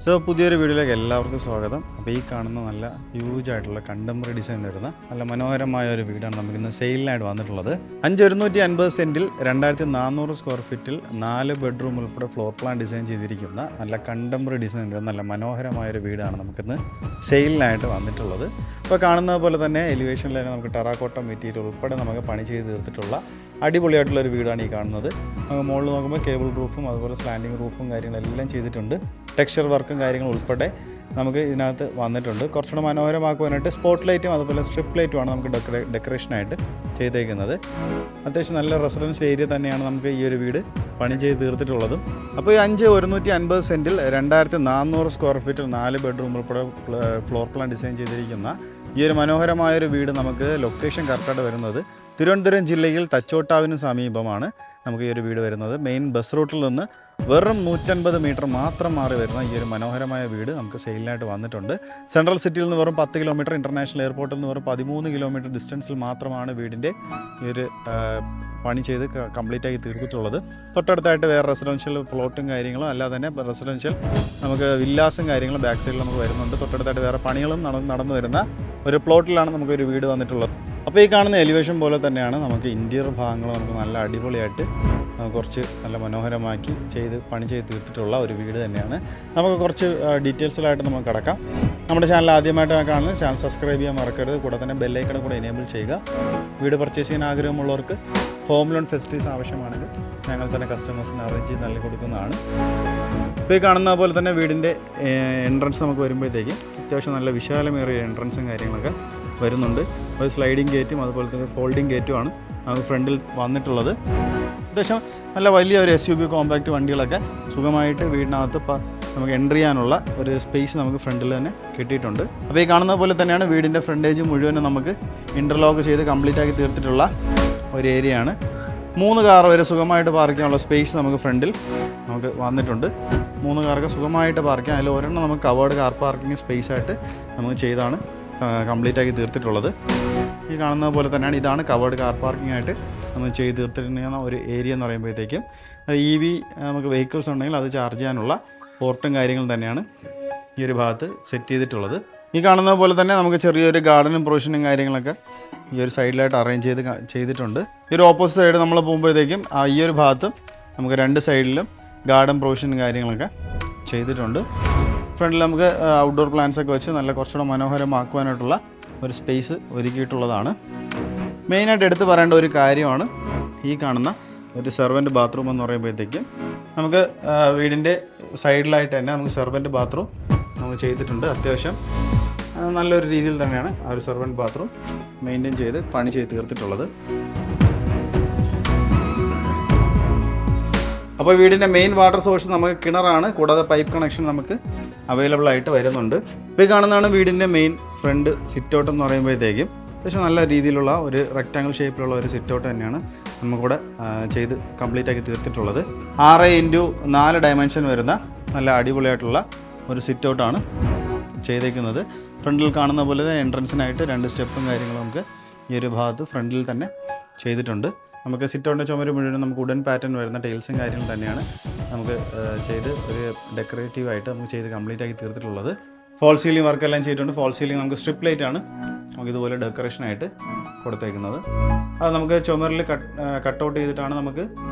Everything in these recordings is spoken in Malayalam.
സോ പുതിയൊരു വീഡിയോയിലേക്ക് എല്ലാവർക്കും സ്വാഗതം. അപ്പോൾ ഈ കാണുന്ന നല്ല ഹ്യൂജ് ആയിട്ടുള്ള കണ്ടംപററി ഡിസൈൻ വരുന്ന നല്ല മനോഹരമായ ഒരു വീടാണ് നമുക്കിന്ന് സെയിലിനായിട്ട് വന്നിട്ടുള്ളത്. 5,150 സെൻറ്റിൽ 2,400 സ്ക്വയർ ഫീറ്റിൽ 4 ബെഡ്റൂം ഉൾപ്പെടെ ഫ്ലോർ പ്ലാൻ ഡിസൈൻ ചെയ്തിരിക്കുന്ന നല്ല കണ്ടംപററി ഡിസൈൻ വരുന്ന നല്ല മനോഹരമായൊരു വീടാണ് നമുക്കിന്ന് സെയിലിനായിട്ട് വന്നിട്ടുള്ളത്. അപ്പോൾ കാണുന്നത് പോലെ തന്നെ എലിവേഷനിൽ തന്നെ നമുക്ക് ടെറാക്കോട്ട മെറ്റീരിയൽ ഉൾപ്പെടെ നമുക്ക് പണി ചെയ്ത് തീർത്തിട്ടുള്ള അടിപൊളിയായിട്ടുള്ളൊരു വീടാണ് ഈ കാണുന്നത്. നമുക്ക് മുകളിൽ നോക്കുമ്പോൾ കേബിൾ റൂഫും അതുപോലെ സ്ലാൻഡിങ് റൂഫും കാര്യങ്ങളെല്ലാം ചെയ്തിട്ടുണ്ട്. ടെക്സ്ചർ വർക്കും കാര്യങ്ങളും ഉൾപ്പെടെ നമുക്ക് ഇതിനകത്ത് വന്നിട്ടുണ്ട്. കുറച്ചുകൂടെ മനോഹരമാക്കുവാനായിട്ട് സ്പോട്ട് ലൈറ്റും അതുപോലെ സ്ട്രിപ്പ് ലൈറ്റുമാണ് നമുക്ക് ഡെക്കറേഷനായിട്ട് ചെയ്തേക്കുന്നത്. അത്യാവശ്യം നല്ല റെസിഡൻഷ്യൽ ഏരിയ തന്നെയാണ് നമുക്ക് ഈ ഒരു വീട് പണി ചെയ്ത് തീർത്തിട്ടുള്ളതും. അപ്പോൾ ഈ 5,150 സെൻറ്റിൽ 2,400 സ്ക്വയർ ഫീറ്റിൽ 4 ബെഡ്റൂം ഉൾപ്പെടെ ഫ്ലോർ പ്ലാൻ ഡിസൈൻ ചെയ്തിരിക്കുന്ന ഈ ഒരു മനോഹരമായൊരു വീട് നമുക്ക് ലൊക്കേഷൻ കറക്റ്റായിട്ട് വരുന്നത് തിരുവനന്തപുരം ജില്ലയിൽ തച്ചോട്ടാവിന് സമീപമാണ് നമുക്ക് ഈ ഒരു വീട് വരുന്നത്. മെയിൻ ബസ് റൂട്ടിൽ നിന്ന് വെറും 150 മീറ്റർ മാത്രം മാറി വരുന്ന ഈ ഒരു മനോഹരമായ വീട് നമുക്ക് സെയിലിനായിട്ട് വന്നിട്ടുണ്ട്. സെൻട്രൽ സിറ്റിയിൽ നിന്ന് വെറും 10 കിലോമീറ്റർ, ഇൻ്റർനാഷണൽ എയർപോർട്ടിൽ നിന്ന് വെറും 13 കിലോമീറ്റർ ഡിസ്റ്റൻസിൽ മാത്രമാണ് വീടിൻ്റെ ഈ ഒരു പണി ചെയ്ത് കംപ്ലീറ്റ് ആക്കി തീർത്തിട്ടുള്ളത്. തൊട്ടടുത്തായിട്ട് വേറെ റെസിഡൻഷ്യൽ പ്ലോട്ടും കാര്യങ്ങളും അല്ലാതെ തന്നെ റെസിഡൻഷ്യൽ നമുക്ക് വില്ലാസും കാര്യങ്ങളും ബാക്ക് സൈഡിൽ നമുക്ക് വരുന്നുണ്ട്. തൊട്ടടുത്തായിട്ട് വേറെ പണികളും നടന്നു വരുന്ന ഒരു പ്ലോട്ടിലാണ് നമുക്കൊരു വീട് വന്നിട്ടുള്ളത്. അപ്പോൾ ഈ കാണുന്ന എലിവേഷൻ പോലെ തന്നെയാണ് നമുക്ക് ഇൻറ്റീരിയർ ഭാഗങ്ങൾ നമുക്ക് നല്ല അടിപൊളിയായിട്ട് കുറച്ച് നല്ല മനോഹരമാക്കി പണി ചെയ്ത് തീർത്തിട്ടുള്ള ഒരു വീട് തന്നെയാണ്. നമുക്ക് കുറച്ച് ഡീറ്റെയിൽസിലായിട്ട് നമുക്ക് കിടക്കാം. നമ്മുടെ ചാനൽ ആദ്യമായിട്ടാണ് കാണുന്നത്, ചാനൽ സബ്സ്ക്രൈബ് ചെയ്യാൻ മറക്കരുത്. കൂടെ തന്നെ ബെല്ലൈക്കൺ കൂടെ എനേബിൾ ചെയ്യുക. വീട് പർച്ചേസ് ചെയ്യാൻ ആഗ്രഹമുള്ളവർക്ക് ഹോം ലോൺ ഫെസിലിറ്റീസ് ആവശ്യമാണെങ്കിൽ ഞങ്ങൾ തന്നെ കസ്റ്റമേഴ്സിന് അറേഞ്ച് ചെയ്ത് നൽകി കൊടുക്കുന്നതാണ്. ഇപ്പോൾ ഈ കാണുന്ന പോലെ തന്നെ വീടിൻ്റെ എൻട്രൻസ് നമുക്ക് വരുമ്പോഴത്തേക്കും അത്യാവശ്യം നല്ല വിശാലമേറിയ എൻട്രൻസും കാര്യങ്ങളൊക്കെ വരുന്നുണ്ട്. ഒരു സ്ലൈഡിങ് ഗേറ്റും അതുപോലെ തന്നെ ഫോൾഡിങ് ഗേറ്റുമാണ് നമുക്ക് ഫ്രണ്ടിൽ വന്നിട്ടുള്ളത്. അത്യാവശ്യം നല്ല വലിയ ഒരു SUV കോമ്പാക്റ്റ് വണ്ടികളൊക്കെ സുഖമായിട്ട് വീടിനകത്ത് നമുക്ക് എൻ്റർ ചെയ്യാനുള്ള ഒരു സ്പേസ് നമുക്ക് ഫ്രണ്ടിൽ തന്നെ കിട്ടിയിട്ടുണ്ട്. അപ്പോൾ ഈ കാണുന്ന പോലെ തന്നെയാണ് വീടിൻ്റെ ഫ്രണ്ടേജ് മുഴുവനും നമുക്ക് ഇൻ്റർലോക്ക് ചെയ്ത് കംപ്ലീറ്റ് ആക്കി തീർത്തിട്ടുള്ള ഒരു ഏരിയയാണ്. 3 കാർ വരെ സുഖമായിട്ട് പാർക്ക് ചെയ്യാനുള്ള സ്പേസ് നമുക്ക് ഫ്രണ്ടിൽ നമുക്ക് വന്നിട്ടുണ്ട്. 3 കാർക്ക് സുഖമായിട്ട് പാർക്ക് ചെയ്യാം. അതിൽ ഒരെണ്ണം നമുക്ക് കവേർഡ് കാർ പാർക്കിംഗ് സ്പേസ് ആയിട്ട് നമുക്ക് ചെയ്താണ് കംപ്ലീറ്റ് ആക്കി തീർത്തിട്ടുള്ളത്. ഈ കാണുന്ന പോലെ തന്നെയാണ്, ഇതാണ് കവേർഡ് കാർ പാർക്കിംഗ് ആയിട്ട് നമ്മൾ ചെയ്ത് തീർത്തിരിക്കുന്ന ഒരു ഏരിയ എന്ന് പറയുമ്പോഴത്തേക്കും EV നമുക്ക് വെഹിക്കിൾസ് ഉണ്ടെങ്കിൽ അത് ചാർജ് ചെയ്യാനുള്ള പോർട്ടും കാര്യങ്ങളും തന്നെയാണ് ഈ ഒരു ഭാഗത്ത് സെറ്റ് ചെയ്തിട്ടുള്ളത്. ഈ കാണുന്ന പോലെ തന്നെ നമുക്ക് ചെറിയൊരു ഗാർഡനും പ്രൊവിഷനും കാര്യങ്ങളൊക്കെ ഈ ഒരു സൈഡിലായിട്ട് അറേഞ്ച് ചെയ്തിട്ടുണ്ട്. ഈ ഒരു ഓപ്പോസിറ്റ് സൈഡ് നമ്മൾ പോകുമ്പോഴത്തേക്കും ഈ ഒരു ഭാഗത്ത് നമുക്ക് 2 സൈഡിലും ഗാർഡൻ പ്രൊവിഷനും കാര്യങ്ങളൊക്കെ ചെയ്തിട്ടുണ്ട്. ഫ്രണ്ടിൽ നമുക്ക് ഔട്ട്ഡോർ പ്ലാന്റ്സ് ഒക്കെ വെച്ച് നല്ല കുറച്ചുകൂടെ മനോഹരമാക്കുവാനായിട്ടുള്ള ഒരു സ്പേസ് ഒരുക്കിയിട്ടുള്ളതാണ്. മെയിനായിട്ട് എടുത്ത് പറയേണ്ട ഒരു കാര്യമാണ് ഈ കാണുന്ന ഒരു സെർവൻറ്റ് ബാത്റൂം എന്ന് പറയുമ്പോഴത്തേക്കും നമുക്ക് വീടിൻ്റെ സൈഡിലായിട്ട് തന്നെ നമുക്ക് സെർവൻറ്റ് ബാത്റൂം നമുക്ക് ചെയ്തിട്ടുണ്ട്. അത്യാവശ്യം നല്ലൊരു രീതിയിൽ തന്നെയാണ് ആ ഒരു സെർവൻറ്റ് ബാത്റൂം മെയിൻറ്റെയിൻ ചെയ്ത് പണി ചെയ്ത് തീർത്തിട്ടുള്ളത്. അപ്പോൾ വീടിൻ്റെ മെയിൻ വാട്ടർ സോഴ്സ് നമുക്ക് കിണറാണ്. കൂടാതെ പൈപ്പ് കണക്ഷൻ നമുക്ക് അവൈലബിൾ ആയിട്ട് വരുന്നുണ്ട്. ഇപ്പോൾ ഈ കാണുന്നതാണ് വീടിൻ്റെ മെയിൻ ഫ്രണ്ട് സിറ്റ് ഔട്ട് എന്ന് പറയുമ്പോഴത്തേക്കും അത്യാവശ്യം നല്ല രീതിയിലുള്ള ഒരു റെക്റ്റാങ്കിൾ ഷേപ്പിലുള്ള ഒരു സിറ്റ് ഔട്ട് തന്നെയാണ് നമുക്കിവിടെ ചെയ്ത് കംപ്ലീറ്റ് ആക്കി തീർത്തിട്ടുള്ളത്. 6x4 ഡയമെൻഷൻ വരുന്ന നല്ല അടിപൊളിയായിട്ടുള്ള ഒരു സിറ്റ് ഔട്ടാണ് ചെയ്തേക്കുന്നത്. ഫ്രണ്ടിൽ കാണുന്ന പോലെ തന്നെ എൻട്രൻസിനായിട്ട് 2 സ്റ്റെപ്പും കാര്യങ്ങളും നമുക്ക് ഈ ഒരു ഭാഗത്ത് ഫ്രണ്ടിൽ തന്നെ ചെയ്തിട്ടുണ്ട്. നമുക്ക് സിറ്റ് ഔട്ടിൻ്റെ ചുമര് മുഴുവൻ നമുക്ക് ഉഡൻ പാറ്റേൺ വരുന്ന ടൈൽസും കാര്യങ്ങളും തന്നെയാണ് നമുക്ക് ചെയ്ത് ഒരു ഡെക്കറേറ്റീവായിട്ട് നമുക്ക് ചെയ്ത് കംപ്ലീറ്റ് ആക്കി തീർത്തിട്ടുള്ളത്. ഫോൾ സീലിംഗ് വർക്കെല്ലാം ചെയ്തിട്ടുണ്ട്. ഫോൾ സീലിംഗ് നമുക്ക് സ്ട്രിപ്പ് ലൈറ്റാണ് നമുക്ക് ഇതുപോലെ ഡെക്കറേഷനായിട്ട് കൊടുത്തേക്കുന്നത്. അത് നമുക്ക് ചുമരിൽ കട്ടൗട്ട് ചെയ്തിട്ടാണ് നമുക്ക്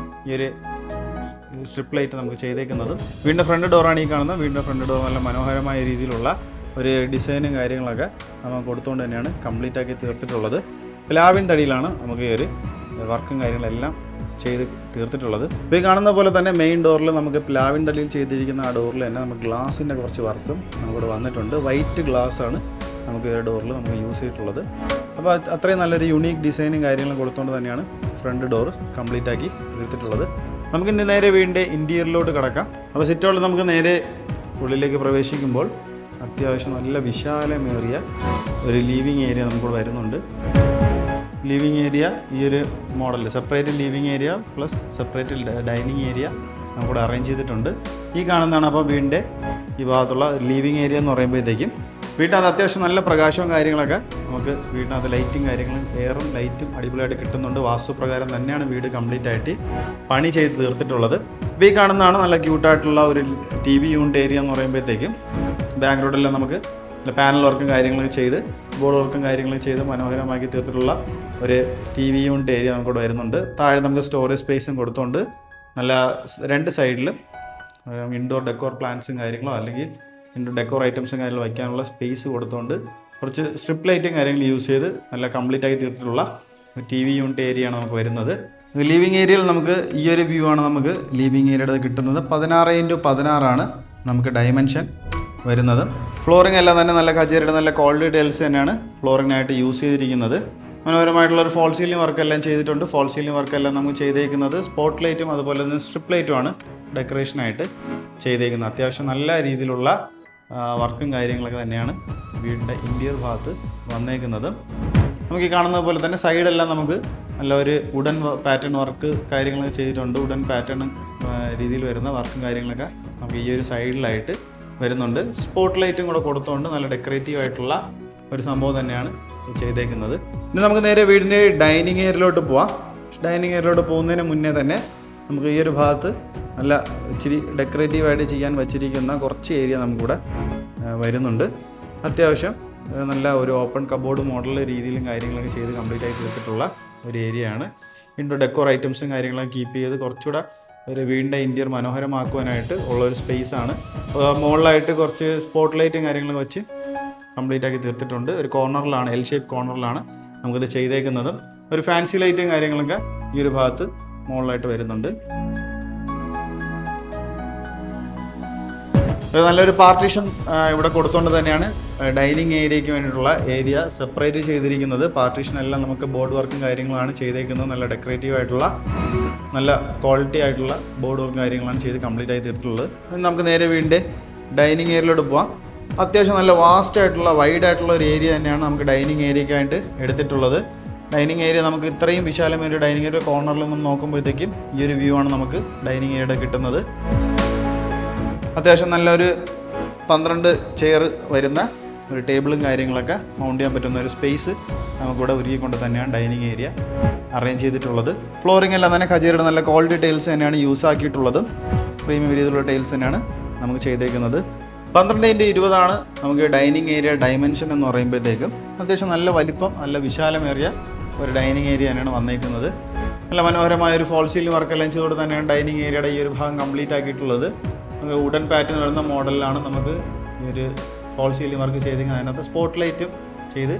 ഈ ഒരു സ്ട്രിപ്പ് ലൈറ്റ് നമുക്ക് ചെയ്തേക്കുന്നത്. വീടിൻ്റെ ഫ്രണ്ട് ഡോറാണ് ഈ കാണുന്നത്. വീടിൻ്റെ ഫ്രണ്ട് ഡോർ നല്ല മനോഹരമായ രീതിയിലുള്ള ഒരു ഡിസൈനും കാര്യങ്ങളൊക്കെ നമുക്ക് കൊടുത്തുകൊണ്ട് തന്നെയാണ് കംപ്ലീറ്റ് ആക്കി തീർത്തിട്ടുള്ളത്. പ്ലാവിൻ തടിയിലാണ് നമുക്ക് ഈ ഒരു വർക്കും കാര്യങ്ങളെല്ലാം ചെയ്ത് തീർത്തിട്ടുള്ളത്. ഇപ്പോൾ ഈ കാണുന്ന പോലെ തന്നെ മെയിൻ ഡോറിൽ നമുക്ക് പ്ലാവിൻ തടിയിൽ ചെയ്തിരിക്കുന്ന ആ ഡോറിൽ തന്നെ നമുക്ക് ഗ്ലാസിൻ്റെ കുറച്ച് വർക്കും നമുക്കിവിടെ വന്നിട്ടുണ്ട്. വൈറ്റ് ഗ്ലാസ്സാണ് നമുക്ക് ഈ ഡോറിൽ നമുക്ക് യൂസ് ചെയ്തിട്ടുള്ളത്. അപ്പോൾ അത്രയും നല്ലൊരു യുണീക്ക് ഡിസൈനും കാര്യങ്ങളും കൊടുത്തുകൊണ്ട് തന്നെയാണ് ഫ്രണ്ട് ഡോർ കംപ്ലീറ്റ് ആക്കി തീർത്തിട്ടുള്ളത്. നമുക്ക് ഇനി നേരെ വീടിൻ്റെ ഇൻറ്റീരിയറിലോട്ട് കിടക്കാം. അപ്പോൾ സിറ്റൗട്ടിൽ നമുക്ക് നേരെ ഉള്ളിലേക്ക് പ്രവേശിക്കുമ്പോൾ അത്യാവശ്യം നല്ല വിശാലമേറിയ ഒരു ലിവിങ് ഏരിയ നമുക്കിവിടെ വരുന്നുണ്ട്. ലിവിങ് ഏരിയ ഈ ഒരു model separate living area plus separate dining area നമുക്കിവിടെ അറേഞ്ച് ചെയ്തിട്ടുണ്ട്. ഈ കാണുന്നതാണ് അപ്പോൾ വീടിൻ്റെ ഈ ഭാഗത്തുള്ള ലിവിങ് ഏരിയ എന്ന് പറയുമ്പോഴത്തേക്കും വീട്ടിനകത്ത് അത്യാവശ്യം നല്ല പ്രകാശവും കാര്യങ്ങളൊക്കെ നമുക്ക് നമുക്ക് വീടിനകത്ത് ലൈറ്റും കാര്യങ്ങളും എയറും ലൈറ്റും അടിപൊളിയായിട്ട് കിട്ടുന്നുണ്ട്. വാസ്തുപ്രകാരം തന്നെയാണ് വീട് കംപ്ലീറ്റ് ആയിട്ട് പണി ചെയ്ത് തീർത്തിട്ടുള്ളത്. ഇപ്പോൾ ഈ കാണുന്നതാണ് നല്ല ക്യൂട്ടായിട്ടുള്ള ഒരു TV യൂണിറ്റ് ഏരിയ എന്ന് പറയുമ്പോഴത്തേക്കും ബാക്ക്ഗ്രൗണ്ടെല്ലാം നമുക്ക് പാനൽ വർക്കും കാര്യങ്ങളൊക്കെ ചെയ്ത് ബോർഡ് വർക്കും കാര്യങ്ങളൊക്കെ ചെയ്ത് മനോഹരമാക്കി തീർത്തിട്ടുള്ള ഒരു TV യൂണിറ്റ് ഏരിയ നമുക്കിവിടെ വരുന്നുണ്ട്. താഴെ നമുക്ക് സ്റ്റോറേജ് സ്പേസും കൊടുത്തുകൊണ്ട് നല്ല 2 സൈഡിലും ഇൻഡോർ ഡെക്കോർ പ്ലാന്റ്സും കാര്യങ്ങളോ അല്ലെങ്കിൽ ഇൻഡോർ ഡെക്കോർ ഐറ്റംസും കാര്യങ്ങളും വയ്ക്കാനുള്ള സ്പേസ് കൊടുത്തുകൊണ്ട് കുറച്ച് സ്ട്രിപ്പ് ലൈറ്റും കാര്യങ്ങൾ യൂസ് ചെയ്ത് നല്ല കംപ്ലീറ്റ് ആക്കി തീർത്തിട്ടുള്ള TV യൂണിറ്റ് ഏരിയയാണ് നമുക്ക് വരുന്നത്. ലിവിങ് ഏരിയയിൽ നമുക്ക് ഈ ഒരു വ്യൂ ആണ് നമുക്ക് ലിവിങ് ഏരിയയുടെ കിട്ടുന്നത്. 16x16 നമുക്ക് ഡയമെൻഷൻ വരുന്നത്. ഫ്ലോറിംഗ് എല്ലാം തന്നെ നല്ല കച്ചേരിയുടെ നല്ല ക്വാളിറ്റി ടൈൽസ് തന്നെയാണ് ഫ്ലോറിങ്ങിനായിട്ട് യൂസ് ചെയ്തിരിക്കുന്നത്. മനോഹരമായിട്ടുള്ളൊരു ഫോൾ സീലിംഗ് വർക്കെല്ലാം ചെയ്തിട്ടുണ്ട്. ഫോൾ സീലിംഗ് വർക്കെല്ലാം നമുക്ക് ചെയ്തേക്കുന്നത് സ്പോട്ട് ലൈറ്റും അതുപോലെ തന്നെ സ്ട്രിപ്പ് ലൈറ്റുമാണ് ഡെക്കറേഷനായിട്ട് ചെയ്തേക്കുന്നത്. അത്യാവശ്യം നല്ല രീതിയിലുള്ള വർക്കും കാര്യങ്ങളൊക്കെ തന്നെയാണ് വീടിൻ്റെ ഇൻറ്റീരിയർ ഭാഗത്ത് വന്നേക്കുന്നത്. നമുക്ക് ഈ കാണുന്നത് പോലെ തന്നെ സൈഡെല്ലാം നമുക്ക് നല്ല ഒരു വുഡൻ പാറ്റേൺ വർക്ക് കാര്യങ്ങളൊക്കെ ചെയ്തിട്ടുണ്ട്. വുഡൻ പാറ്റേൺ രീതിയിൽ വരുന്ന വർക്കും കാര്യങ്ങളൊക്കെ നമുക്ക് ഈ ഒരു സൈഡിലായിട്ട് വരുന്നുണ്ട്. സ്പോട്ട് ലൈറ്റും കൂടെ കൊടുത്തുകൊണ്ട് നല്ല ഡെക്കറേറ്റീവ് ആയിട്ടുള്ള ഒരു സംഭവം തന്നെയാണ് ചെയ്തേക്കുന്നത്. ഇനി നമുക്ക് നേരെ വീടിൻ്റെ ഡൈനിങ് ഏരിയയിലോട്ട് പോവാം. ഡൈനിങ് ഏരിയയിലോട്ട് പോകുന്നതിന് മുന്നേ തന്നെ നമുക്ക് ഈ ഒരു ഭാഗത്ത് നല്ല ഇച്ചിരി ഡെക്കറേറ്റീവായിട്ട് ചെയ്യാൻ വച്ചിരിക്കുന്ന കുറച്ച് ഏരിയ നമുക്കിവിടെ വരുന്നുണ്ട്. അത്യാവശ്യം നല്ല ഒരു ഓപ്പൺ കബോർഡ് മോഡൽ രീതിയിലും കാര്യങ്ങളൊക്കെ ചെയ്ത് കംപ്ലീറ്റ് ആയി തീർത്തിട്ടുള്ള ഒരു ഏരിയയാണ്. ഇൻഡോർ ഡെക്കോർ ഐറ്റംസും കാര്യങ്ങളൊക്കെ കീപ്പ് ചെയ്ത് കുറച്ചുകൂടെ ഒരു വീടിൻ്റെ ഇൻറ്റീരിയർ മനോഹരമാക്കുവാനായിട്ട് ഉള്ളൊരു സ്പേസാണ്. മുകളിലായിട്ട് കുറച്ച് സ്പോട്ട് ലൈറ്റും കാര്യങ്ങളൊക്കെ വെച്ച് കംപ്ലീറ്റ് ആക്കി തീർത്തിട്ടുണ്ട്. ഒരു കോർണറിലാണ്, എൽ ഷേപ്പ് കോർണറിലാണ് നമുക്കിത് ചെയ്തേക്കുന്നതും. ഒരു ഫാൻസി ലൈറ്റും കാര്യങ്ങളൊക്കെ ഈ ഒരു ഭാഗത്ത് മുകളിലായിട്ട് വരുന്നുണ്ട്. നല്ലൊരു പാർട്ടീഷൻ ഇവിടെ കൊടുത്തുകൊണ്ട് തന്നെയാണ് ഡൈനിങ് ഏരിയയ്ക്ക് വേണ്ടിയിട്ടുള്ള ഏരിയ സെപ്പറേറ്റ് ചെയ്തിരിക്കുന്നത്. പാർട്ടീഷനെല്ലാം നമുക്ക് ബോർഡ് വർക്കും കാര്യങ്ങളാണ് ചെയ്തേക്കുന്നത്. നല്ല ഡെക്കറേറ്റീവ് ആയിട്ടുള്ള നല്ല ക്വാളിറ്റി ആയിട്ടുള്ള ബോർഡ് വർക്കും കാര്യങ്ങളാണ് ചെയ്ത് കംപ്ലീറ്റ് ആയി തീർത്തിട്ടുള്ളത്. നമുക്ക് നേരെ വീടിൻ്റെ ഡൈനിങ് ഏരിയയിലോട്ട് പോവാം. അത്യാവശ്യം നല്ല വാസ്റ്റ് ആയിട്ടുള്ള വൈഡ് ആയിട്ടുള്ള ഒരു ഏരിയ തന്നെയാണ് നമുക്ക് ഡൈനിങ് ഏരിയയ്ക്കായിട്ട് എടുത്തിട്ടുള്ളത്. ഡൈനിങ് ഏരിയ നമുക്ക് ഇത്രയും വിശാലമായ ഒരു ഡൈനിങ് ഏരിയ കോർണറിൽ നിന്ന് നോക്കുമ്പോഴത്തേക്കും ഈ ഒരു വ്യൂ ആണ് നമുക്ക് ഡൈനിങ് ഏരിയയുടെ കിട്ടുന്നത്. അത്യാവശ്യം നല്ലൊരു 12 ചെയർ വരുന്ന ഒരു ടേബിളും കാര്യങ്ങളൊക്കെ മൗണ്ട് ചെയ്യാൻ പറ്റുന്ന ഒരു സ്പേസ് നമുക്കിവിടെ ഒരുക്കിക്കൊണ്ട് തന്നെയാണ് ഡൈനിങ് ഏരിയ അറേഞ്ച് ചെയ്തിട്ടുള്ളത്. ഫ്ലോറിംഗ് എല്ലാം തന്നെ കജേരിയുടെ നല്ല ക്വാളിറ്റി ടൈൽസ് തന്നെയാണ് യൂസ് ആക്കിയിട്ടുള്ളത്. പ്രീമിയം രീതിയിലുള്ള ടൈൽസ് തന്നെയാണ് നമുക്ക് ചെയ്തേക്കുന്നത്. 12x20 നമുക്ക് ഡൈനിങ് ഏരിയ ഡയമെൻഷൻ എന്ന് പറയുമ്പോഴത്തേക്കും അത്യാവശ്യം നല്ല വലിപ്പം നല്ല വിശാലമേറിയ ഒരു ഡൈനിങ് ഏരിയ തന്നെയാണ് വന്നേക്കുന്നത്. നല്ല മനോഹരമായ ഒരു ഫോൾ സീലിംഗ് വർക്കെല്ലാം ചെയ്തുകൊണ്ട് തന്നെയാണ് ഡൈനിങ് ഏരിയയുടെ ഈ ഒരു ഭാഗം കംപ്ലീറ്റ് ആക്കിയിട്ടുള്ളത്. വുഡൻ പാറ്റേൺ വരുന്ന മോഡലിലാണ് നമുക്ക് ഈ ഒരു ഫോൾ സീലിംഗ് വർക്ക് ചെയ്തെങ്കിൽ അതിനകത്ത് സ്പോട്ട് ലൈറ്റും ചെയ്ത്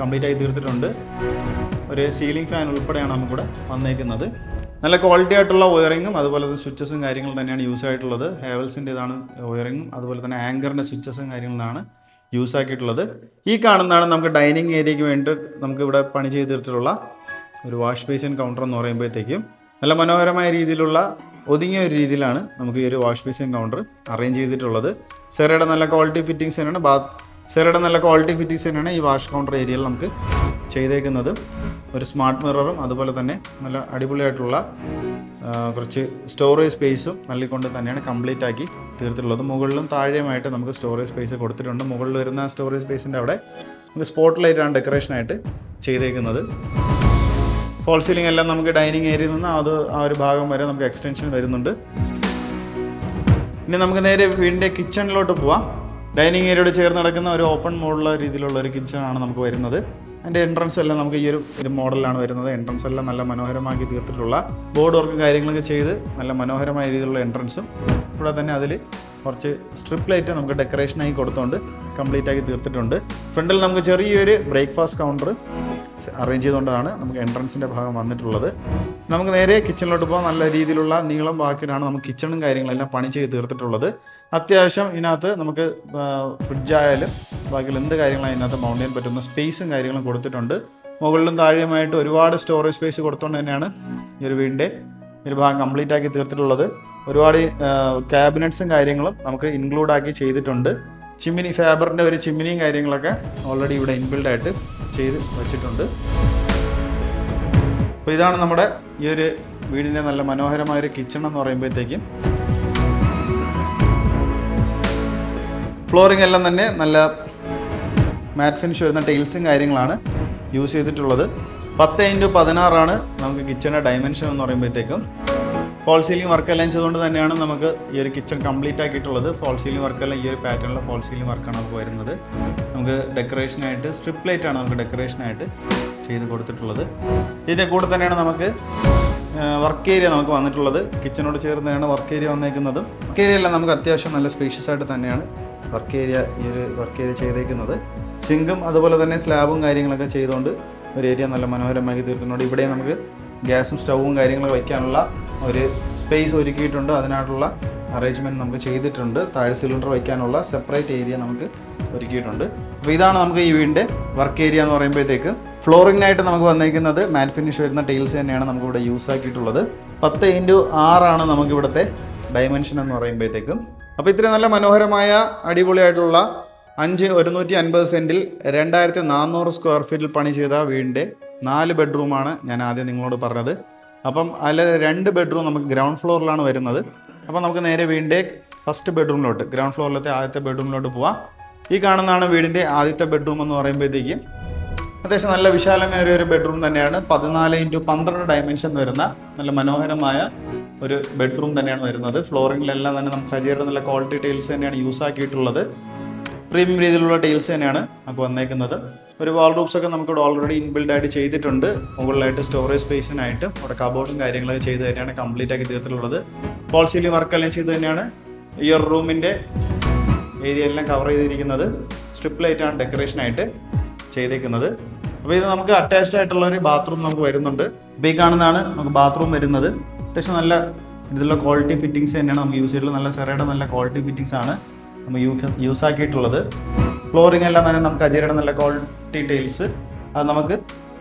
കംപ്ലീറ്റ് ആയി തീർത്തിട്ടുണ്ട്. ഒരു സീലിംഗ് ഫാൻ ഉൾപ്പെടെയാണ് നമുക്കിവിടെ വന്നേക്കുന്നത്. നല്ല ക്വാളിറ്റി ആയിട്ടുള്ള വയറിങ്ങും അതുപോലെ തന്നെ സ്വിച്ചസും കാര്യങ്ങളും തന്നെയാണ് യൂസ് ആയിട്ടുള്ളത്. ഹേവൽസിൻ്റെ ഇതാണ് വയറിങ്ങും അതുപോലെ തന്നെ ആങ്കറിൻ്റെ സ്വിച്ചസും കാര്യങ്ങളാണ് യൂസ് ആക്കിയിട്ടുള്ളത്. ഈ കാണുന്നതാണ് നമുക്ക് ഡൈനിങ് ഏരിയയ്ക്ക് വേണ്ടി നമുക്കിവിടെ പണി ചെയ്ത് തീർത്തിട്ടുള്ള ഒരു വാഷ് ബേസിൻ കൗണ്ടർ എന്ന് പറയുമ്പോഴത്തേക്കും നല്ല മനോഹരമായ രീതിയിലുള്ള ഒതുങ്ങിയ ഒരു രീതിയിലാണ് നമുക്ക് ഈ ഒരു വാഷ് ബേസിൻ കൗണ്ടർ അറേഞ്ച് ചെയ്തിട്ടുള്ളത്. സെറയുടെ നല്ല ക്വാളിറ്റി ഫിറ്റിങ്സ് തന്നെയാണ് ഈ വാഷ് കൗണ്ടർ ഏരിയയിൽ നമുക്ക് ചെയ്തേക്കുന്നത്. ഒരു സ്മാർട്ട് മിററും അതുപോലെ തന്നെ നല്ല അടിപൊളിയായിട്ടുള്ള കുറച്ച് സ്റ്റോറേജ് സ്പേസും നൽകിക്കൊണ്ട് തന്നെയാണ് കംപ്ലീറ്റ് ആക്കി തീർത്തിട്ടുള്ളത്. മുകളിലും താഴെയുമായിട്ട് നമുക്ക് സ്റ്റോറേജ് സ്പേസ് കൊടുത്തിട്ടുണ്ട്. മുകളിൽ വരുന്ന സ്റ്റോറേജ് സ്പേസിൻ്റെ അവിടെ നമുക്ക് സ്പോട്ട് ലൈറ്റാണ് ഡെക്കറേഷനായിട്ട് ചെയ്തേക്കുന്നത്. ഫോൾ സീലിംഗ് എല്ലാം നമുക്ക് ഡൈനിങ് ഏരിയയിൽ നിന്ന് ആ ഒരു ഭാഗം വരെ നമുക്ക് എക്സ്റ്റൻഷൻ വരുന്നുണ്ട്. ഇനി നമുക്ക് നേരെ വീടിൻ്റെ കിച്ചണിലോട്ട് പോവാം. ഡൈനിങ് ഏരിയയോട് ചേർന്ന് നടക്കുന്ന ഒരു ഓപ്പൺ മോഡുള്ള രീതിയിലുള്ള ഒരു കിച്ചണാണ് നമുക്ക് വരുന്നത്. അതിൻ്റെ എൻട്രൻസ് എല്ലാം നമുക്ക് ഈ ഒരു മോഡലാണ് വരുന്നത്. എൻട്രൻസ് എല്ലാം നല്ല മനോഹരമാക്കി തീർത്തിട്ടുള്ള ബോർഡ് വർക്കും കാര്യങ്ങളൊക്കെ ചെയ്ത് നല്ല മനോഹരമായ രീതിയിലുള്ള എൻട്രൻസും ഇവിടെ തന്നെ അതിൽ കുറച്ച് സ്ട്രിപ്പ് ലൈറ്റ് നമുക്ക് ഡെക്കറേഷനായി കൊടുത്തുകൊണ്ട് കംപ്ലീറ്റ് ആക്കി തീർത്തിട്ടുണ്ട്. ഫ്രണ്ടിൽ നമുക്ക് ചെറിയൊരു ബ്രേക്ക്ഫാസ്റ്റ് കൗണ്ടർ അറേഞ്ച് ചെയ്തുകൊണ്ടാണ് നമുക്ക് എൻട്രൻസിൻ്റെ ഭാഗം വന്നിട്ടുള്ളത്. നമുക്ക് നേരെ കിച്ചണിലോട്ട് പോകാൻ നല്ല രീതിയിലുള്ള നീളം വാക്കിലാണ് നമുക്ക് കിച്ചണും കാര്യങ്ങളെല്ലാം പണി ചെയ്ത് തീർത്തിട്ടുള്ളത്. അത്യാവശ്യം ഇതിനകത്ത് നമുക്ക് ഫ്രിഡ്ജായാലും ബാക്കിയുള്ള എന്ത് കാര്യങ്ങളും അതിനകത്ത് മൗണ്ട് ചെയ്യാൻ പറ്റുന്ന സ്പേസും കാര്യങ്ങളും കൊടുത്തിട്ടുണ്ട്. മുകളിലും താഴെയുമായിട്ട് ഒരുപാട് സ്റ്റോറേജ് സ്പേസ് കൊടുത്തുകൊണ്ട് തന്നെയാണ് ഈ ഒരു വീടിൻ്റെ ഒരു ഭാഗം കംപ്ലീറ്റ് ആക്കി തീർത്തിട്ടുള്ളത്. ഒരുപാട് ക്യാബിനറ്റ്സും കാര്യങ്ങളും നമുക്ക് ഇൻക്ലൂഡ് ആക്കി ചെയ്തിട്ടുണ്ട്. ചിമ്മിനി ഫാബറിൻ്റെ ഒരു ചിമ്മിനിയും കാര്യങ്ങളൊക്കെ ഓൾറെഡി ഇവിടെ ഇൻബിൽഡായിട്ട് ചെയ്ത് വെച്ചിട്ടുണ്ട്. അപ്പോൾ ഇതാണ് നമ്മുടെ ഈ ഒരു വീടിൻ്റെ നല്ല മനോഹരമായൊരു കിച്ചൺ എന്ന് പറയുമ്പോഴത്തേക്കും. ഫ്ലോറിംഗ് എല്ലാം തന്നെ നല്ല മാറ്റ് ഫിനിഷ് വരുന്ന ടൈൽസും കാര്യങ്ങളാണ് യൂസ് ചെയ്തിട്ടുള്ളത്. 10x16 നമുക്ക് കിച്ചണിൻ്റെ ഡയമെൻഷൻ എന്ന് പറയുമ്പോഴത്തേക്കും. ഫോൾ സീലിംഗ് വർക്കെല്ലാം ചെയ്തുകൊണ്ട് തന്നെയാണ് നമുക്ക് ഈ ഒരു കിച്ചൺ കംപ്ലീറ്റ് ആക്കിയിട്ടുള്ളത്. ഫോൾ സീലിംഗ് വർക്കെല്ലാം ഈ ഒരു പാറ്റേണിലുള്ള ഫോൾ സീലിംഗ് വർക്കാണ് നമുക്ക് വരുന്നത്. നമുക്ക് ഡെക്കറേഷനായിട്ട് സ്ട്രിപ്പ് ലൈറ്റാണ് നമുക്ക് ഡെക്കറേഷനായിട്ട് ചെയ്ത് കൊടുത്തിട്ടുള്ളത്. ഇതിൻ്റെ കൂടെ തന്നെയാണ് നമുക്ക് വർക്ക് ഏരിയ നമുക്ക് വന്നിട്ടുള്ളത്. കിച്ചണോട് ചേർന്ന് തന്നെയാണ് വർക്ക് ഏരിയ വന്നേക്കുന്നത്. വർക്ക് ഏരിയ എല്ലാം നമുക്ക് അത്യാവശ്യം നല്ല സ്പേഷ്യസ് ആയിട്ട് തന്നെയാണ് വർക്ക് ഏരിയ ചെയ്തേക്കുന്നത്. സിങ്കും അതുപോലെ തന്നെ സ്ലാബും കാര്യങ്ങളൊക്കെ ചെയ്തുകൊണ്ട് ഒരു ഏരിയ നല്ല മനോഹരമാക്കി തീർക്കുന്നുണ്ട്. ഇവിടെ നമുക്ക് ഗ്യാസും സ്റ്റൗവും കാര്യങ്ങളൊക്കെ വയ്ക്കാനുള്ള ഒരു സ്പേസ് ഒരുക്കിയിട്ടുണ്ട്. അതിനായിട്ടുള്ള അറേഞ്ച്മെൻറ്റ് നമുക്ക് ചെയ്തിട്ടുണ്ട്. താഴെ സിലിണ്ടർ വയ്ക്കാനുള്ള സെപ്പറേറ്റ് ഏരിയ നമുക്ക് ഒരുക്കിയിട്ടുണ്ട്. അപ്പോൾ ഇതാണ് നമുക്ക് ഈ വീടിൻ്റെ വർക്ക് ഏരിയ എന്ന് പറയുമ്പോഴത്തേക്ക്. ഫ്ലോറിങ്ങിനായിട്ട് നമുക്ക് വന്നിരിക്കുന്നത് മാറ്റ് ഫിനിഷ് വരുന്ന ടൈൽസ് തന്നെയാണ് നമുക്കിവിടെ യൂസ് ആക്കിയിട്ടുള്ളത്. 10x6 നമുക്കിവിടുത്തെ ഡയമെൻഷൻ എന്ന് പറയുമ്പോഴത്തേക്കും. അപ്പോൾ ഇത്രയും നല്ല മനോഹരമായ അടിപൊളിയായിട്ടുള്ള 150 സെൻറ്റിൽ 2400 സ്ക്വയർ ഫീറ്റിൽ പണി ചെയ്ത വീടിൻ്റെ 4 ബെഡ്റൂമാണ് ഞാൻ ആദ്യം നിങ്ങളോട് പറഞ്ഞത്. അപ്പം അതിൽ 2 ബെഡ്റൂം നമുക്ക് ഗ്രൗണ്ട് ഫ്ലോറിലാണ് വരുന്നത്. അപ്പോൾ നമുക്ക് നേരെ വീടിൻ്റെ ഫസ്റ്റ് ബെഡ്റൂമിലോട്ട്, ഗ്രൗണ്ട് ഫ്ലോറിലത്തെ ആദ്യത്തെ ബെഡ്റൂമിലോട്ട് പോവാം. ഈ കാണുന്നതാണ് വീടിൻ്റെ ആദ്യത്തെ ബെഡ്റൂം എന്ന് പറയുമ്പോഴത്തേക്കും അത്യാവശ്യം നല്ല വിശാലമേറിയ ഒരു ബെഡ്റൂം തന്നെയാണ്. 14x12 ഡയമെൻഷൻ വരുന്ന നല്ല മനോഹരമായ ഒരു ബെഡ്റൂം തന്നെയാണ് വരുന്നത്. ഫ്ലോറിങ്ങിലെല്ലാം തന്നെ നമുക്ക് സജീവ നല്ല ക്വാളിറ്റി ടൈൽസ് തന്നെയാണ് യൂസ് ആക്കിയിട്ടുള്ളത്. പ്രീമിയം രീതിയിലുള്ള ടൈൽസ് തന്നെയാണ് നമുക്ക് വന്നേക്കുന്നത്. ഒരു വാൾ റൂപ്സ് ഒക്കെ നമുക്കിവിടെ ഓൾറെഡി ഇൻബിൽഡ് ആയിട്ട് ചെയ്തിട്ടുണ്ട്. മുകളിലായിട്ട് സ്റ്റോറേജ് സ്പേസിനായിട്ട് അവിടെ കബോർഡും കാര്യങ്ങളൊക്കെ ചെയ്ത് തന്നെയാണ് കംപ്ലീറ്റ് ആക്കി തീർത്തിട്ടുള്ളത്. ഫോൾ സീലിംഗ് വർക്കെല്ലാം ചെയ്ത് തന്നെയാണ് ഈ ഒരു റൂമിൻ്റെ ഏരിയ എല്ലാം കവർ ചെയ്തിരിക്കുന്നത്. സ്ട്രിപ്പ് ലൈറ്റാണ് ഡെക്കറേഷനായിട്ട് ചെയ്തേക്കുന്നത്. അപ്പോൾ ഇത് നമുക്ക് അറ്റാച്ച്ഡ് ആയിട്ടുള്ള ഒരു ബാത്റൂം നമുക്ക് വരുന്നുണ്ട്. അപ്പോൾ ഈ കാണുന്നതാണ് നമുക്ക് ബാത്റൂം വരുന്നത്. അത്യാവശ്യം നല്ല ഇതിലുള്ള ക്വാളിറ്റി ഫിറ്റിങ്സ് തന്നെയാണ് നമുക്ക് യൂസ് ചെയ്തിട്ടുള്ളത്. നല്ല സെറയുടെ നല്ല ക്വാളിറ്റി ഫിറ്റിങ്സ് ആണ് നമ്മൾ യൂസ് ആക്കിയിട്ടുള്ളത്. ഫ്ലോറിംഗ് എല്ലാം തന്നെ നമുക്ക് അജീരയുടെ നല്ല ക്വാളിറ്റി ടൈൽസ്, അത് നമുക്ക്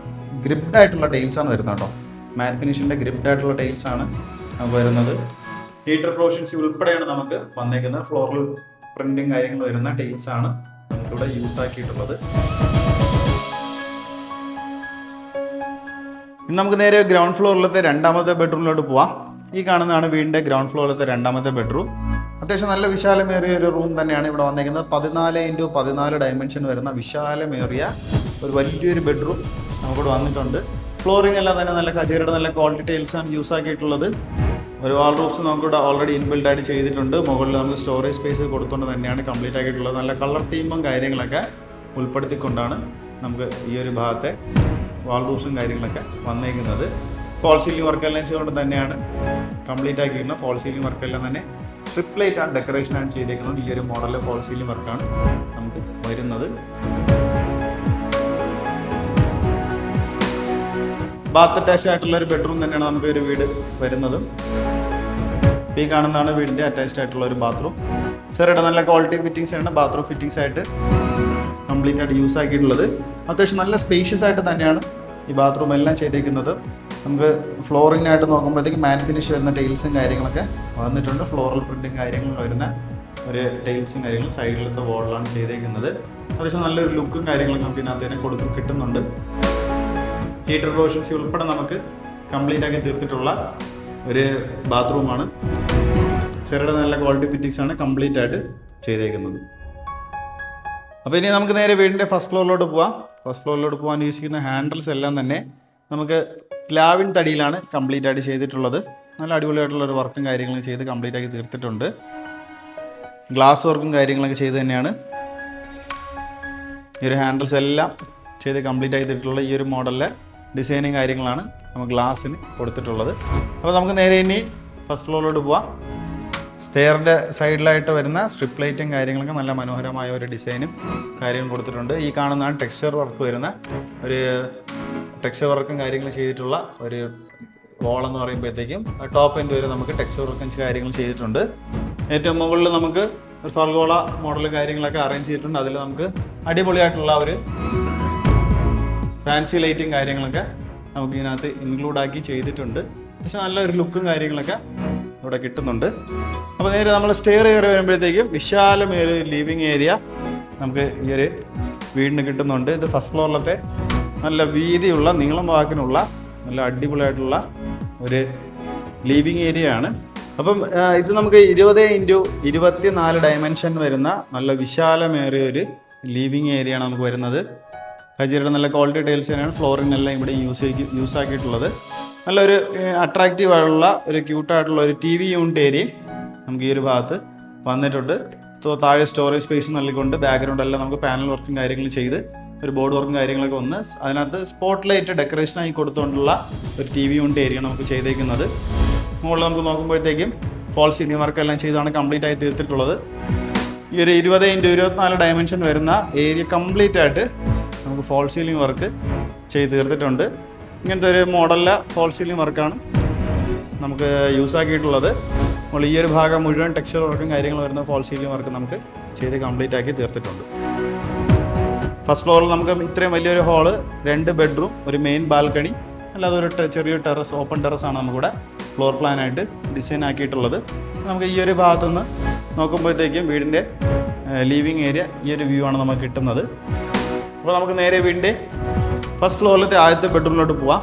ഗ്രിപ്ഡ് ആയിട്ടുള്ള ടൈൽസാണ് വരുന്നത് കേട്ടോ. മാറ്റ് ഫിനിഷിൻ്റെ ഗ്രിപ്ഡ് ആയിട്ടുള്ള ടൈൽസാണ് നമുക്ക് വരുന്നത്. ഹീറ്റർ പ്രൊവിഷൻസ് ഉൾപ്പെടെയാണ് നമുക്ക് വന്നേക്കുന്നത്. ഫ്ലോറൽ പ്രിന്റിങ് കാര്യങ്ങൾ വരുന്ന ടൈൽസാണ് നമുക്കിവിടെ യൂസ് ആക്കിയിട്ടുള്ളത്. ഇനി നമുക്ക് നേരെ ഗ്രൗണ്ട് ഫ്ലോറിലത്തെ രണ്ടാമത്തെ ബെഡ്റൂമിലോട്ട് പോവാം. ഈ കാണുന്നതാണ് വീടിൻ്റെ ഗ്രൗണ്ട് ഫ്ലോറിലത്തെ രണ്ടാമത്തെ ബെഡ്റൂം. അത്യാവശ്യം നല്ല വിശാലമേറിയ ഒരു റൂം തന്നെയാണ് ഇവിടെ വന്നിരിക്കുന്നത്. 14x14 ഡയമെൻഷൻ വരുന്ന വിശാലമേറിയ ഒരു വലിയൊരു ബെഡ്റൂം നമുക്കിവിടെ വന്നിട്ടുണ്ട്. ഫ്ലോറിംഗ് എല്ലാം തന്നെ നല്ല കജേരയുടെ നല്ല ക്വാളിറ്റി ടൈൽസാണ് യൂസ് ആക്കിയിട്ടുള്ളത്. ഒരു വാൾ റൂപ്സ് നമുക്കിവിടെ ഓൾറെഡി ഇൻബിൽഡ് ആയിട്ട് ചെയ്തിട്ടുണ്ട്. മുകളിൽ നമുക്ക് സ്റ്റോറേജ് സ്പേസ് കൊടുത്തുകൊണ്ട് തന്നെയാണ് കംപ്ലീറ്റ് ആക്കിയിട്ടുള്ളത്. നല്ല കളർ തീമും കാര്യങ്ങളൊക്കെ ഉൾപ്പെടുത്തിക്കൊണ്ടാണ് നമുക്ക് ഈ ഒരു ഭാഗത്തെ വാൾ റൂപ്സും കാര്യങ്ങളൊക്കെ വന്നേക്കുന്നത്. ഫോൾ സീലിംഗ് വർക്കെല്ലാം ചെയ്തുകൊണ്ട് തന്നെയാണ് കംപ്ലീറ്റ് ആക്കിയിട്ടുള്ളത്. ഫോൾ സീലിംഗ് വർക്കെല്ലാം തന്നെ സ്ട്രിപ്പ് ലൈറ്റ് ആണ് ഡെക്കറേഷനാണ് ചെയ്തേക്കുന്നത്. ഈ ഒരു മോഡലിലെ ഫോൾ സീലിംഗ് വർക്കാണ് നമുക്ക് വരുന്നത്. ബാത്ത് അറ്റാച്ച്ഡ് ആയിട്ടുള്ള ഒരു ബെഡ്റൂം തന്നെയാണ് നമുക്ക് ഒരു വീട് വരുന്നതും. ഈ കാണുന്നതാണ് വീടിൻ്റെ അറ്റാച്ച്ഡ് ആയിട്ടുള്ള ഒരു ബാത്റൂം. സെറയുടെ നല്ല ക്വാളിറ്റി ഫിറ്റിങ്സ് ആണ് ബാത്റൂം ഫിറ്റിങ്സ് ആയിട്ട് കംപ്ലീറ്റ് ആയിട്ട് യൂസ് ആക്കിയിട്ടുള്ളത്. അത്യാവശ്യം നല്ല സ്പേഷ്യസ് ആയിട്ട് തന്നെയാണ് ഈ ബാത്റൂം എല്ലാം ചെയ്തേക്കുന്നത്. നമുക്ക് ഫ്ലോറിങ്ങിനായിട്ട് നോക്കുമ്പോഴത്തേക്ക് മാറ്റ് ഫിനിഷ് വരുന്ന ടൈൽസും കാര്യങ്ങളൊക്കെ വന്നിട്ടുണ്ട്. ഫ്ലോറൽ പ്രിൻറ്റിങ് കാര്യങ്ങൾ വരുന്ന ഒരു ടൈൽസും കാര്യങ്ങളും സൈഡിലത്തെ വോളിലാണ് ചെയ്തേക്കുന്നത്. അത്യാവശ്യം നല്ലൊരു ലുക്കും കാര്യങ്ങളൊക്കെ നമുക്ക് ഇതിനകത്ത് തന്നെ കിട്ടുന്നുണ്ട്. ഹീറ്റർ പ്രൊവിഷൻസ് ഉൾപ്പെടെ നമുക്ക് കംപ്ലീറ്റ് ആക്കി തീർത്തിട്ടുള്ള ഒരു ബാത്റൂമാണ്. സെറയുടെ നല്ല ക്വാളിറ്റി ഫിറ്റിങ്സ് ആണ് കംപ്ലീറ്റ് ആയിട്ട് ചെയ്തേക്കുന്നത്. അപ്പോൾ ഇനി നമുക്ക് നേരെ വീടിൻ്റെ ഫസ്റ്റ് ഫ്ലോറിലോട്ട് പോവാം. ഫസ്റ്റ് ഫ്ലോറിലോട്ട് പോകാൻ യൂസ് ചെയ്യുന്ന ഹാൻഡിൽസ് എല്ലാം തന്നെ നമുക്ക് പ്ലാവിൻ തടിയിലാണ് കംപ്ലീറ്റ് ആയിട്ട് ചെയ്തിട്ടുള്ളത്. നല്ല അടിപൊളിയായിട്ടുള്ള ഒരു വർക്കും കാര്യങ്ങളും ചെയ്ത് കംപ്ലീറ്റ് ആക്കി തീർത്തിട്ടുണ്ട്. ഗ്ലാസ് വർക്കും കാര്യങ്ങളൊക്കെ ചെയ്ത് തന്നെയാണ് ഈ ഒരു ഹാൻഡിൽസ് എല്ലാം ചെയ്ത് കംപ്ലീറ്റ് ആക്കി തീർത്തിട്ടുള്ള ഈ ഒരു മോഡലിലെ ഡിസൈനിങ് കാര്യങ്ങളാണ് നമുക്ക് ഗ്ലാസ്സിന് കൊടുത്തിട്ടുള്ളത്. അപ്പോൾ നമുക്ക് നേരെ ഇനി ഫസ്റ്റ് ഫ്ലോറിലോട്ട് പോവാം. സ്റ്റെയറിൻ്റെ സൈഡിലായിട്ട് വരുന്ന സ്ട്രിപ്പ് ലൈറ്റും കാര്യങ്ങളൊക്കെ നല്ല മനോഹരമായ ഒരു ഡിസൈനും കാര്യങ്ങളും കൊടുത്തിട്ടുണ്ട്. ഈ കാണുന്നതാണ് ടെക്സ്ചർ വർക്ക് വരുന്ന ഒരു ടെക്സ്ചർ വർക്കും കാര്യങ്ങളും ചെയ്തിട്ടുള്ള ഒരു വോളെന്ന് പറയുമ്പോഴത്തേക്കും ടോപ്പ് എൻഡ് വരെ നമുക്ക് ടെക്സ്ചർ വർക്കും കാര്യങ്ങൾ ചെയ്തിട്ടുണ്ട്. ഏറ്റവും മുകളിൽ നമുക്ക് ഒരു ഫർഗോള മോഡൽ കാര്യങ്ങളൊക്കെ അറേഞ്ച് ചെയ്തിട്ടുണ്ട്. അതിൽ നമുക്ക് അടിപൊളിയായിട്ടുള്ള ഒരു ഫാൻസി ലൈറ്റും കാര്യങ്ങളൊക്കെ നമുക്ക് ഇതിനകത്ത് ഇൻക്ലൂഡ് ആക്കി ചെയ്തിട്ടുണ്ട്. പക്ഷേ നല്ലൊരു ലുക്കും കാര്യങ്ങളൊക്കെ ഇവിടെ കിട്ടുന്നുണ്ട്. അപ്പോൾ നേരെ നമ്മൾ സ്റ്റെയർ കയറി വരുമ്പോഴത്തേക്കും വിശാലമേറിയ ലിവിങ് ഏരിയ നമുക്ക് ഈ ഒരു വീടിന് കിട്ടുന്നുണ്ട്. ഇത് ഫസ്റ്റ് ഫ്ലോറിലത്തെ നല്ല വീതിയുള്ള നീളം വാക്കിനുള്ള നല്ല അടിപൊളിയായിട്ടുള്ള ഒരു ലിവിങ് ഏരിയ ആണ്. അപ്പം ഇത് നമുക്ക് 20x24 ഡയമെൻഷൻ വരുന്ന നല്ല വിശാലമേറിയ ഒരു ലിവിങ് ഏരിയ ആണ് നമുക്ക് വരുന്നത്. ഹജീറയുടെ നല്ല ക്വാളിറ്റി ടൈൽസ് തന്നെയാണ് ഫ്ലോറിനെല്ലാം ഇവിടെ യൂസ് ആക്കിയിട്ടുള്ളത്. നല്ലൊരു അട്രാക്റ്റീവ് ആയിട്ടുള്ള ഒരു ക്യൂട്ടായിട്ടുള്ള ഒരു TV യൂണിറ്റ് ഏരിയയും നമുക്ക് ഈ ഒരു ഭാഗത്ത് വന്നിട്ടുണ്ട്. താഴെ സ്റ്റോറേജ് സ്പേസ് നൽകിക്കൊണ്ട് ബാക്ക്ഗ്രൗണ്ട് എല്ലാം നമുക്ക് പാനൽ വർക്കും കാര്യങ്ങളും ചെയ്ത് ഒരു ബോർഡ് വർക്കും കാര്യങ്ങളൊക്കെ വന്ന് അതിനകത്ത് സ്പോട്ട് ലൈറ്റ് ഡെക്കറേഷനായി കൊടുത്തുകൊണ്ടുള്ള ഒരു TV യൂണിറ്റ് ഏരിയ നമുക്ക് ചെയ്തേക്കുന്നത്. മുകളിൽ നമുക്ക് നോക്കുമ്പോഴത്തേക്കും ഫോൾ സീലിംഗ് വർക്കെല്ലാം ചെയ്താണ് കംപ്ലീറ്റ് ആയി തീർത്തിട്ടുള്ളത്. ഈ ഒരു 20x24 ഡയമെൻഷൻ വരുന്ന ഏരിയ കംപ്ലീറ്റ് ആയിട്ട് നമുക്ക് ഫോൾ സീലിംഗ് വർക്ക് ചെയ്ത് തീർത്തിട്ടുണ്ട്. ഇങ്ങനത്തെ ഒരു മോഡലിലെ ഫോൾ സീലിംഗ് വർക്കാണ് നമുക്ക് യൂസ് ആക്കിയിട്ടുള്ളത്. നമ്മൾ ഈ ഒരു ഭാഗം മുഴുവൻ ടെക്സ്ചർ വർക്കും കാര്യങ്ങൾ വരുന്ന ഫോൾ സീലിംഗ് വർക്ക് നമുക്ക് ചെയ്ത് കംപ്ലീറ്റ് ആക്കി തീർത്തിട്ടുണ്ട്. ഫസ്റ്റ് ഫ്ലോറിൽ നമുക്ക് ഇത്രയും വലിയൊരു ഹാള്, 2 ബെഡ്റൂം, ഒരു മെയിൻ ബാൽക്കണി, അല്ലാതെ ഒരു ചെറിയ ടെറസ്, ഓപ്പൺ ടെറസാണ് നമുക്കിവിടെ ഫ്ലോർ പ്ലാനായിട്ട് ഡിസൈൻ ആക്കിയിട്ടുള്ളത്. നമുക്ക് ഈ ഒരു ഭാഗത്തുനിന്ന് നോക്കുമ്പോഴത്തേക്കും വീടിൻ്റെ ലിവിങ് ഏരിയ ഈ ഒരു വ്യൂ ആണ് നമുക്ക് കിട്ടുന്നത്. അപ്പോൾ നമുക്ക് നേരെ വീടിൻ്റെ ഫസ്റ്റ് ഫ്ലോറിലത്തെ ആദ്യത്തെ ബെഡ്റൂമിലോട്ട് പോവാം.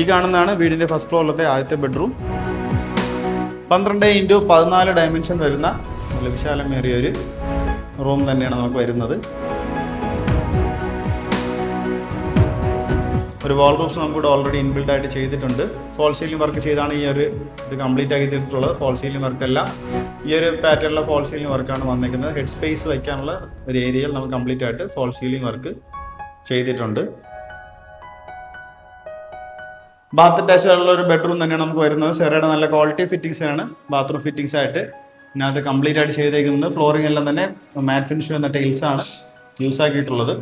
ഈ കാണുന്നതാണ് വീടിൻ്റെ ഫസ്റ്റ് ഫ്ലോറിലത്തെ ആദ്യത്തെ ബെഡ്റൂം. 12x14 ഡയമെൻഷൻ വരുന്ന നല്ല വിശാലമേറിയ ഒരു റൂം തന്നെയാണ് നമുക്ക് വരുന്നത്. ഒരു വാൾ റൂംസ് നമുക്കിവിടെ ഓൾറെഡി ഇൻബിൽഡ് ആയിട്ട് ചെയ്തിട്ടുണ്ട്. ഫോൾ സീലിംഗ് വർക്ക് ചെയ്താണ് ഈ ഒരു ഇത് കംപ്ലീറ്റ് ആക്കി തീർത്തിട്ടുള്ളത്. ഫോൾ സീലിംഗ് വർക്കെല്ലാം ഈ ഒരു പാറ്റേണിലുള്ള ഫോൾ സീലിംഗ് വർക്കാണ് വന്നിരിക്കുന്നത്. ഹെഡ് സ്പേസ് വയ്ക്കാനുള്ള ഒരു ഏരിയയിൽ നമുക്ക് കംപ്ലീറ്റ് ആയിട്ട് ഫോൾ സീലിംഗ് വർക്ക് ചെയ്തിട്ടുണ്ട്. ബാത്ത് അറ്റാച്ച് ആയിട്ടുള്ള ഒരു ബെഡ്റൂം തന്നെയാണ് നമുക്ക് വരുന്നത്. സെറയുടെ നല്ല ക്വാളിറ്റി ഫിറ്റിംഗ്സ് ആണ് ബാത്റൂം ഫിറ്റിംഗ്സ് ആയിട്ട് ഇതിനകത്ത് കംപ്ലീറ്റ് ആയിട്ട് ചെയ്തേക്കുന്നത്. ഫ്ലോറിംഗ് എല്ലാം തന്നെ മാറ്റ് ഫിനിഷ് എന്ന ടൈൽസ് ആണ് യൂസ് ആക്കിയിട്ടുള്ളത്.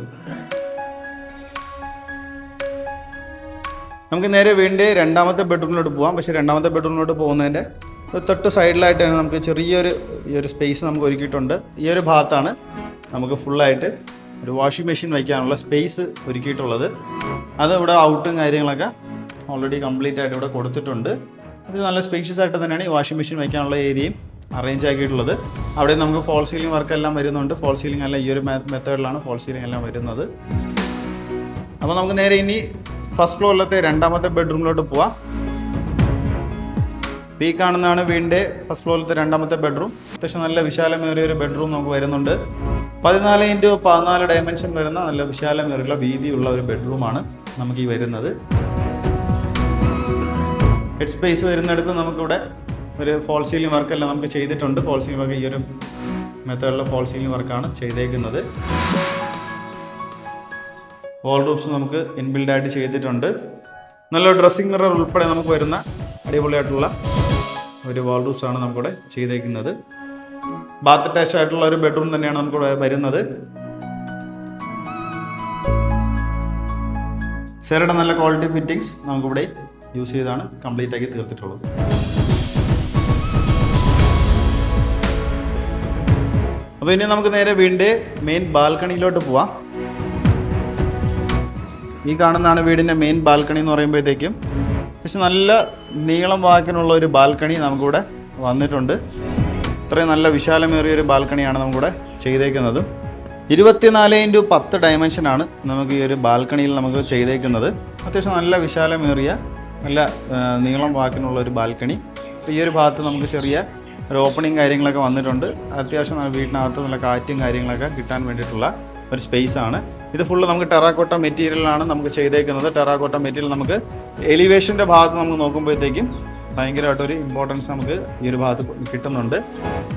നമുക്ക് നേരെ വീടിൻ്റെ രണ്ടാമത്തെ ബെഡ്റൂമിലോട്ട് പോകാം. പക്ഷേ രണ്ടാമത്തെ ബെഡ്റൂമിലോട്ട് പോകുന്നതിൻ്റെ തൊട്ട് സൈഡിലായിട്ട് തന്നെ നമുക്ക് ഈ ഒരു സ്പേസ് നമുക്ക് ഒരുക്കിയിട്ടുണ്ട്. ഈ ഒരു ഭാഗത്താണ് നമുക്ക് ഫുള്ളായിട്ട് ഒരു വാഷിംഗ് മെഷീൻ വയ്ക്കാനുള്ള സ്പേസ് ഒരുക്കിയിട്ടുള്ളത്. അത് ഇവിടെ ഔട്ടും കാര്യങ്ങളൊക്കെ ഓൾറെഡി കംപ്ലീറ്റ് ആയിട്ട് ഇവിടെ കൊടുത്തിട്ടുണ്ട്. അത് നല്ല സ്പേഷ്യസ് ആയിട്ട് തന്നെയാണ് ഈ വാഷിംഗ് മെഷീൻ വയ്ക്കാനുള്ള ഏരിയയും അറേഞ്ച് ആക്കിയിട്ടുള്ളത്. അവിടെ നമുക്ക് ഫോൾ സീലിംഗ് വർക്കെല്ലാം വരുന്നുണ്ട്. ഫോൾ സീലിംഗ് എല്ലാം ഈ ഒരു മെത്തേഡിലാണ് ഫോൾ സീലിംഗ് എല്ലാം വരുന്നത്. അപ്പോൾ നമുക്ക് നേരെ ഇനി ഫസ്റ്റ് ഫ്ലോറിലത്തെ രണ്ടാമത്തെ ബെഡ്റൂമിലോട്ട് പോവാം. ഈ കാണുന്നതാണ് വീടിൻ്റെ ഫസ്റ്റ് ഫ്ലോറിലത്തെ രണ്ടാമത്തെ ബെഡ്റൂം. അത്യാവശ്യം നല്ല വിശാലമേറിയ ഒരു ബെഡ്റൂം നമുക്ക് വരുന്നുണ്ട്. 14x14 ഡയമെൻഷൻ വരുന്ന നല്ല വിശാലമേറിയുള്ള വീതിയുള്ള ഒരു ബെഡ്റൂമാണ് നമുക്ക് ഈ വരുന്നത്. ഹെഡ് സ്പേസ് വരുന്നിടത്ത് നമുക്കിവിടെ ഒരു ഫോൾ സീലിംഗ് വർക്കെല്ലാം നമുക്ക് ചെയ്തിട്ടുണ്ട്. ഫോൾ സീലിംഗ് വർക്ക് ഈ ഒരു മെത്തേഡിലുള്ള ഫോൾ സീലിംഗ് വർക്കാണ് ചെയ്തേക്കുന്നത്. വാൾ റൂംസ് നമുക്ക് ഇൻബിൽഡ് ആയിട്ട് ചെയ്തിട്ടുണ്ട്. നല്ല ഡ്രസ്സിംഗ് മിറർ ഉൾപ്പെടെ നമുക്ക് വരുന്ന അടിപൊളിയായിട്ടുള്ള ഒരു വാൾ റൂംസ് ആണ് നമുക്കിവിടെ ചെയ്തേക്കുന്നത്. ബാത്ത് അറ്റാച്ച് ആയിട്ടുള്ള ഒരു ബെഡ്റൂം തന്നെയാണ് നമുക്കിവിടെ വരുന്നത്. സെറയുടെ നല്ല ക്വാളിറ്റി ഫിറ്റിംഗ്സ് നമുക്കിവിടെ യൂസ് ചെയ്താണ് കംപ്ലീറ്റ് ആക്കി തീർത്തിട്ടുള്ളത്. അപ്പോൾ ഇനി നമുക്ക് നേരെ വീടിൻ്റെ മെയിൻ ബാൽക്കണിയിലോട്ട് പോവാം. ഈ കാണുന്നതാണ് വീടിൻ്റെ മെയിൻ ബാൽക്കണി എന്ന് പറയുമ്പോഴത്തേക്കും പക്ഷെ നല്ല നീളം വാക്കിനുള്ള ഒരു ബാൽക്കണി നമുക്കിവിടെ വന്നിട്ടുണ്ട്. ഇത്രയും നല്ല വിശാലമേറിയൊരു ബാൽക്കണിയാണ് നമുക്കിവിടെ ചെയ്തേക്കുന്നത്. 24x10 ഡയമെൻഷനാണ് നമുക്ക് ഈ ഒരു ബാൽക്കണിയിൽ നമുക്ക് ചെയ്തേക്കുന്നത്. അത്യാവശ്യം നല്ല വിശാലമേറിയ നല്ല നീളം വാക്കിനുള്ള ഒരു ബാൽക്കണി. ഈ ഒരു ഭാഗത്ത് നമുക്ക് ചെറിയ ഒരു ഓപ്പണിങ് കാര്യങ്ങളൊക്കെ വന്നിട്ടുണ്ട്. അത്യാവശ്യം വീട്ടിനകത്ത് നല്ല കാറ്റും കാര്യങ്ങളൊക്കെ കിട്ടാൻ വേണ്ടിയിട്ടുള്ള ഒരു സ്പേസ് ആണ്. ഇത് ഫുള്ള് നമുക്ക് ടെറാക്കോട്ട മെറ്റീരിയലാണ് നമുക്ക് ചെയ്തേക്കുന്നത്. ടെറാക്കോട്ട മെറ്റീരിയൽ നമുക്ക് എലിവേഷൻ്റെ ഭാഗത്ത് നമുക്ക് നോക്കുമ്പോഴത്തേക്കും ഭയങ്കരമായിട്ടൊരു ഇമ്പോർട്ടൻസ് നമുക്ക് ഈ ഒരു ഭാഗത്ത് കിട്ടുന്നുണ്ട്.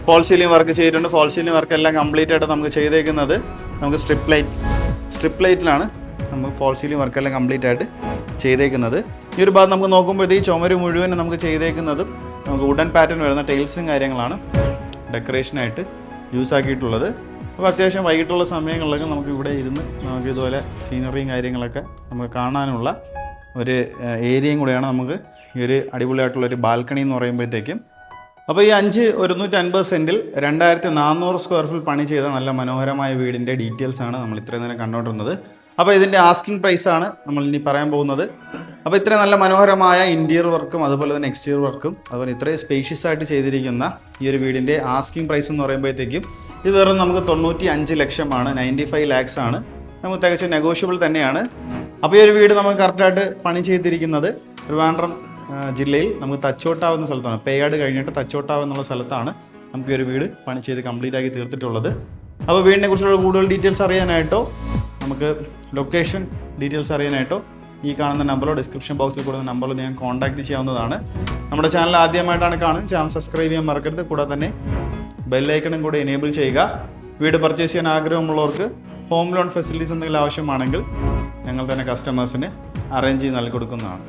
ഫോൾ സീലിംഗ് വർക്ക് ചെയ്തിട്ടുണ്ട്. ഫോൾ സീലിംഗ് വർക്ക് എല്ലാം കംപ്ലീറ്റ് ആയിട്ട് നമുക്ക് ചെയ്തേക്കുന്നത് നമുക്ക് സ്ട്രിപ്പ് ലൈറ്റിലാണ് നമുക്ക് ഫോൾ സീലിംഗ് വർക്കെല്ലാം കംപ്ലീറ്റ് ആയിട്ട് ചെയ്തേക്കുന്നത്. ഈ ഒരു ഭാഗത്ത് നമുക്ക് നോക്കുമ്പോഴത്തേക്ക് ചുമര് മുഴുവൻ നമുക്ക് ചെയ്തേക്കുന്നതും നമുക്ക് വുഡൻ പാറ്റേൺ വരുന്ന ടൈൽസും കാര്യങ്ങളാണ് ഡെക്കറേഷനായിട്ട് യൂസ് ആക്കിയിട്ടുള്ളത്. അപ്പോൾ അത്യാവശ്യം വൈകിട്ടുള്ള സമയങ്ങളിലൊക്കെ നമുക്ക് ഇവിടെ ഇരുന്ന് നമുക്ക് ഇതുപോലെ സീനറിയും കാര്യങ്ങളൊക്കെ നമുക്ക് കാണാനുള്ള ഒരു ഏരിയയും കൂടെയാണ് നമുക്ക് ഈ ഒരു അടിപൊളിയായിട്ടുള്ളൊരു ബാൽക്കണി എന്ന് പറയുമ്പോഴത്തേക്കും. അപ്പോൾ ഈ 150 സെൻറ്റിൽ 2400 സ്ക്വയർ ഫീറ്റ് പണി ചെയ്ത നല്ല മനോഹരമായ വീടിൻ്റെ ഡീറ്റെയിൽസാണ് നമ്മൾ ഇത്രയും നേരം കണ്ടുകൊണ്ടിരുന്നത്. അപ്പോൾ ഇതിൻ്റെ ആസ്കിംഗ് പ്രൈസാണ് നമ്മൾ ഇനി പറയാൻ പോകുന്നത്. അപ്പോൾ ഇത്രയും നല്ല മനോഹരമായ ഇൻറ്റീരിയർ വർക്കും അതുപോലെ തന്നെ എക്സ്റ്റീരിയർ വർക്കും അതുപോലെ ഇത്രയും സ്പേഷ്യസ് ആയിട്ട് ചെയ്തിരിക്കുന്ന ഈ ഒരു വീടിൻ്റെ ആസ്കിംഗ് പ്രൈസ് എന്ന് പറയുമ്പോഴത്തേക്കും ഇത് വെറും നമുക്ക് 95 ലക്ഷമാണ്. 95 lakhs ആണ്. നമുക്ക് തികച്ചും നെഗോഷ്യബിൾ തന്നെയാണ്. അപ്പോൾ ഈ ഒരു വീട് നമുക്ക് കറക്റ്റായിട്ട് പണി ചെയ്തിരിക്കുന്നത് ട്രിവാൻഡ്രം ജില്ലയിൽ നമുക്ക് തച്ചോട്ടാവ് എന്ന സ്ഥലത്താണ്. പേയാട് കഴിഞ്ഞിട്ട് തച്ചോട്ടാവ് എന്നുള്ള സ്ഥലത്താണ് നമുക്ക് ഈ ഒരു വീട് പണി ചെയ്ത് കംപ്ലീറ്റ് ആക്കി തീർത്തിട്ടുള്ളത്. അപ്പോൾ വീടിനെ കുറിച്ചുള്ള കൂടുതൽ ഡീറ്റെയിൽസ് അറിയാനായിട്ടോ നമുക്ക് ലൊക്കേഷൻ ഡീറ്റെയിൽസ് അറിയാനായിട്ടോ ഈ കാണുന്ന നമ്പറോ ഡിസ്ക്രിപ്ഷൻ ബോക്സിൽ കൊടുക്കുന്ന നമ്പറിൽ ഞാൻ കോൺടാക്ട് ചെയ്യാവുന്നതാണ്. നമ്മുടെ ചാനൽ ആദ്യമായിട്ടാണ് കാണുന്നത്, ചാനൽ സബ്സ്ക്രൈബ് ചെയ്യാൻ മറക്കരുത്. കൂടാതെ തന്നെ ബെല്ലൈക്കണും കൂടെ എനേബിൾ ചെയ്യുക. വീട് പർച്ചേസ് ചെയ്യാൻ ആഗ്രഹമുള്ളവർക്ക് ഹോം ലോൺ ഫെസിലിറ്റീസ് എന്തെങ്കിലും ആവശ്യമാണെങ്കിൽ ഞങ്ങൾ തന്നെ കസ്റ്റമേഴ്സിന് അറേഞ്ച് ചെയ്ത് നൽകി കൊടുക്കുന്നതാണ്.